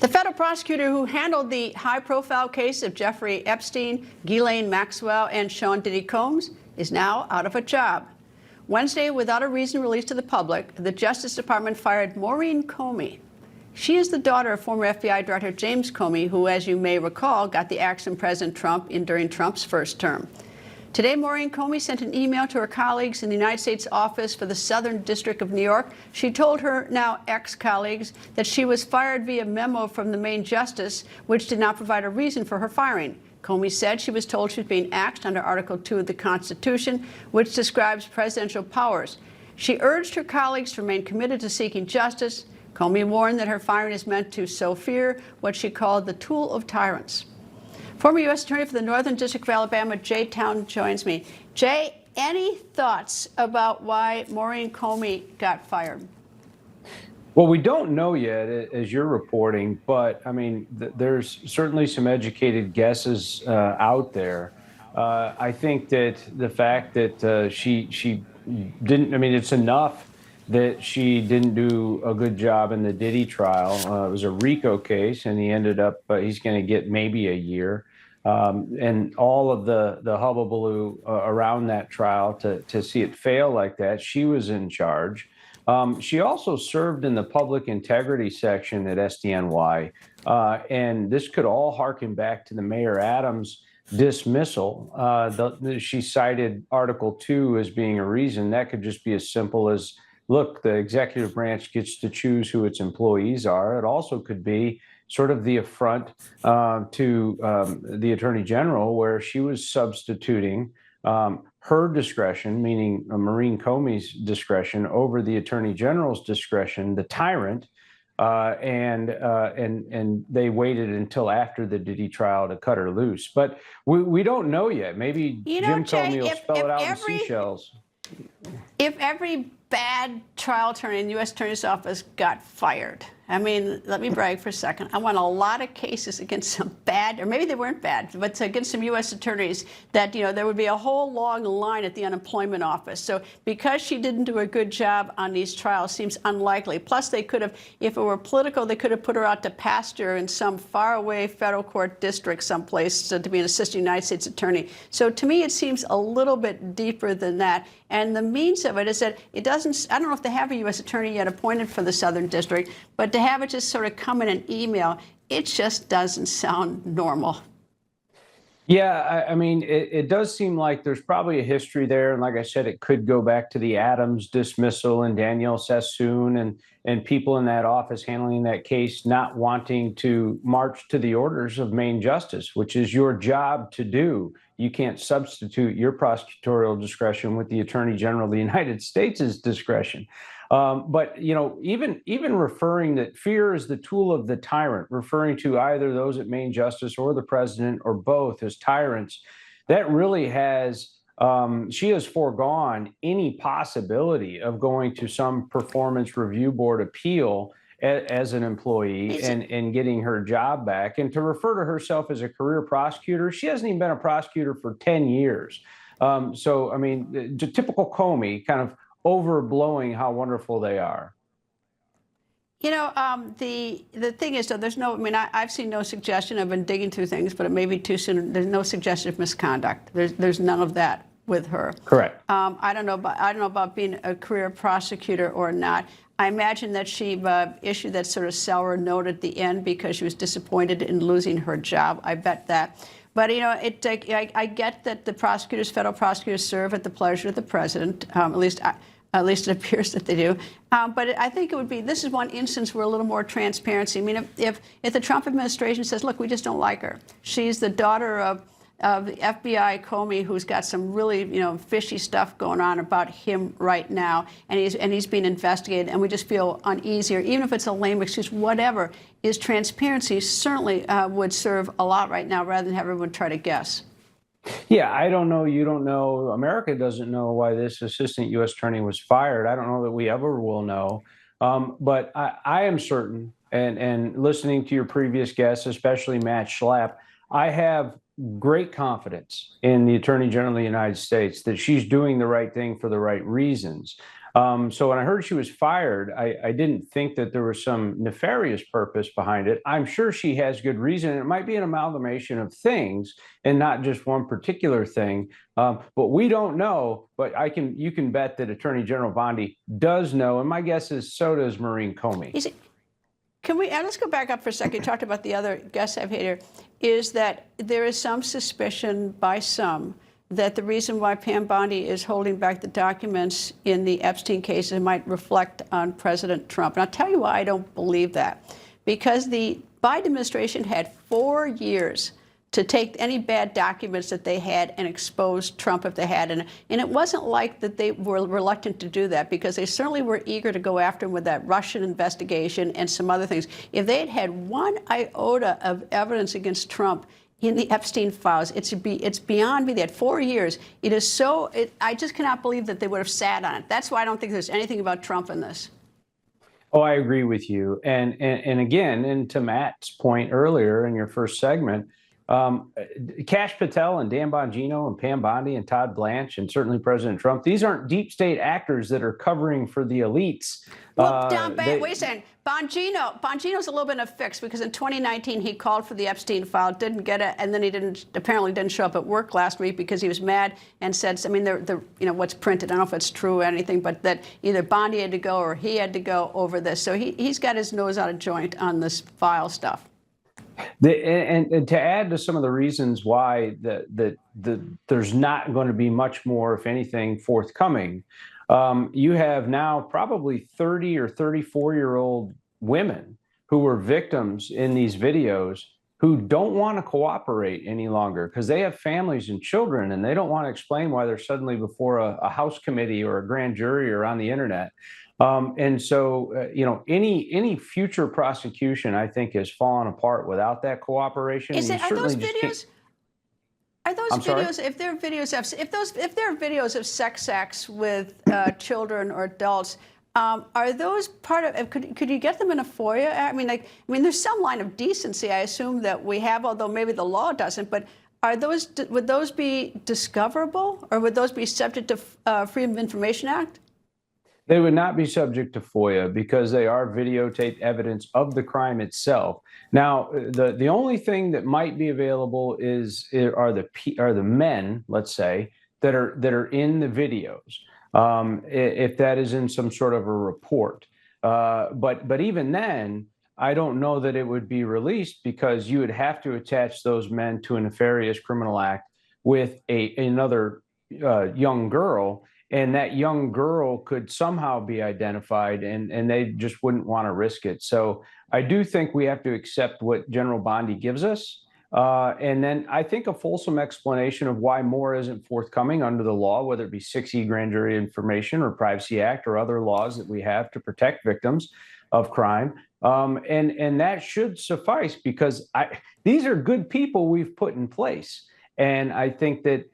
The federal prosecutor who handled the high-profile case of Jeffrey Epstein, Ghislaine Maxwell, and Sean Diddy Combs is now out of a job. Wednesday, without a reason released to the public, the Justice Department fired Maureen Comey. She is the daughter of former FBI Director James Comey, who, as you may recall, got the axe from President Trump during Trump's first term. Today, Maureen Comey sent an email to her colleagues in the United States Office for the Southern District of New York. She told her now ex-colleagues that she was fired via memo from the Main Justice, which did not provide a reason for her firing. Comey said she was told she was being axed under Article 2 of the Constitution, which describes presidential powers. She urged her colleagues to remain committed to seeking justice. Comey warned that her firing is meant to sow fear, what she called the tool of tyrants. Former U.S. Attorney for the Northern District of Alabama, Jay Town, joins me. Jay, any thoughts about why Maureen Comey got fired? Well, we don't know yet, as you're reporting, but I mean, there's certainly some educated guesses out there. I think that the fact that she didn't, I mean, it's enough that she didn't do a good job in the Diddy trial. It was a RICO case, and he ended up, he's going to get maybe a year. And all of the hubbubaloo around that trial to see it fail like that, she was in charge. She also served in the public integrity section at SDNY. And this could all harken back to the Mayor Adams dismissal. She cited Article 2 as being a reason. That could just be as simple as, look, the executive branch gets to choose who its employees are. It also could be sort of the affront to the Attorney General, where she was substituting her discretion, meaning Maureen Comey's discretion, over the Attorney General's discretion, the tyrant, and they waited until after the Diddy trial to cut her loose. But we don't know yet. Maybe Jim Comey will spell it out in seashells. If every bad trial attorney in the U.S. Attorney's Office got fired, I mean, let me brag for a second. I won a lot of cases against some bad, or maybe they weren't bad, but against some U.S. attorneys that, you know, there would be a whole long line at the unemployment office. So because she didn't do a good job on these trials seems unlikely. Plus, they could have, if it were political, they could have put her out to pasture in some faraway federal court district someplace to be an assistant United States attorney. So to me, it seems a little bit deeper than that. And the means of it is that it doesn't, I don't know if they have a U.S. attorney yet appointed for the Southern District, but to have it just sort of come in an email, it just doesn't sound normal. Yeah, I mean, it does seem like there's probably a history there. And like I said, it could go back to the Adams dismissal and Danielle Sassoon and people in that office handling that case not wanting to march to the orders of Main Justice, which is your job to do. You can't substitute your prosecutorial discretion with the Attorney General of the United States' discretion. But, you know, even referring that fear is the tool of the tyrant, referring to either those at Main Justice or the president or both as tyrants, that really has, she has foregone any possibility of going to some performance review board appeal as an employee and getting her job back. And to refer to herself as a career prosecutor, she hasn't even been a prosecutor for 10 years. So, I mean, the typical Comey kind of overblowing how wonderful they are. You know, the thing is, though, there's no, I mean, I've seen no suggestion. I've been digging through things, but it may be too soon. There's no suggestion of misconduct. There's none of that with her. Correct. I don't know about being a career prosecutor or not. I imagine that she issued that sort of sour note at the end because she was disappointed in losing her job. I bet that. But, you know, I get that the prosecutors, federal prosecutors, serve at the pleasure of the president, at least it appears that they do. But I think it would be, this is one instance where a little more transparency. I mean, if the Trump administration says, look, we just don't like her. She's the daughter of the FBI Comey, who's got some really, you know, fishy stuff going on about him right now, and he's being investigated, and we just feel uneasy, or even if it's a lame excuse, whatever, is transparency certainly would serve a lot right now, rather than have everyone try to guess. Yeah, I don't know. You don't know. America doesn't know why this assistant U.S. attorney was fired. I don't know that we ever will know. But I am certain, and listening to your previous guests, especially Matt Schlapp, I have great confidence in the Attorney General of the United States that she's doing the right thing for the right reasons. So when I heard she was fired, I didn't think that there was some nefarious purpose behind it. I'm sure she has good reason. It might be an amalgamation of things and not just one particular thing. But we don't know. But you can bet that Attorney General Bondi does know, and my guess is so does Maureen Comey. Can we, let's go back up for a second. You talked about the other guests I've had here, is that there is some suspicion by some that the reason why Pam Bondi is holding back the documents in the Epstein case might reflect on President Trump. And I'll tell you why I don't believe that. Because the Biden administration had 4 years to take any bad documents that they had and expose Trump if they had. And it wasn't like that they were reluctant to do that, because they certainly were eager to go after him with that Russian investigation and some other things. If they had had one iota of evidence against Trump in the Epstein files, it's beyond me. They had 4 years. It is so, I just cannot believe that they would have sat on it. That's why I don't think there's anything about Trump in this. Oh, I agree with you. And again, and to Matt's point earlier in your first segment, Kash Patel and Dan Bongino and Pam Bondi and Todd Blanche and certainly President Trump, these aren't deep state actors that are covering for the elites. Well, wait a second. Bongino's a little bit of a fix, because in 2019 he called for the Epstein file, didn't get it, and then he apparently didn't show up at work last week because he was mad and said, I mean, what's printed, I don't know if it's true or anything, but that either Bondi had to go or he had to go over this. So he's got his nose out of joint on this file stuff. And to add to some of the reasons why there's not going to be much more, if anything, forthcoming, you have now probably 30 or 34-year-old women who were victims in these videos who don't want to cooperate any longer because they have families and children, and they don't want to explain why they're suddenly before a House committee or a grand jury or on the internet. And so, any future prosecution, I think, has fallen apart without that cooperation. Are those videos? If there are videos of sex acts with children or adults, are those part of? Could you get them in a FOIA? I mean, there's some line of decency, I assume, that we have, although maybe the law doesn't. But would those be discoverable, or would those be subject to Freedom of Information Act? They would not be subject to FOIA because they are videotaped evidence of the crime itself. Now, the only thing that might be available are the men, let's say, that are in the videos, if that is in some sort of a report. But even then, I don't know that it would be released, because you would have to attach those men to a nefarious criminal act with another young girl. And that young girl could somehow be identified, and they just wouldn't want to risk it. So I do think we have to accept what General Bondi gives us. And then I think a fulsome explanation of why more isn't forthcoming under the law, whether it be 6E grand jury information or Privacy Act or other laws that we have to protect victims of crime. And that should suffice, because these are good people we've put in place. And I think that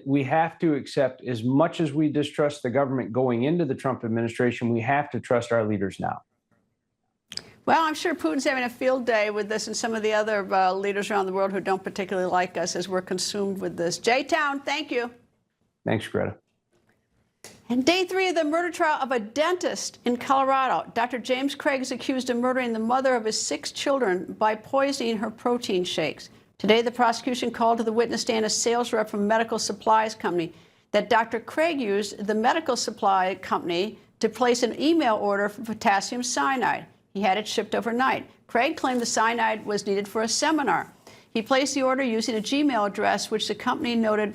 we have to accept, as much as we distrust the government going into the Trump administration, we have to trust our leaders now. Well, I'm sure Putin's having a field day with this, and some of the other leaders around the world who don't particularly like us, as we're consumed with this. J-Town, thank you. Thanks, Greta. And day 3 of the murder trial of a dentist in Colorado. Dr. James Craig is accused of murdering the mother of his 6 children by poisoning her protein shakes. Today, the prosecution called to the witness stand a sales rep from a medical supplies company that Dr. Craig used the medical supply company to place an email order for potassium cyanide. He had it shipped overnight. Craig claimed the cyanide was needed for a seminar. He placed the order using a Gmail address, which the company noted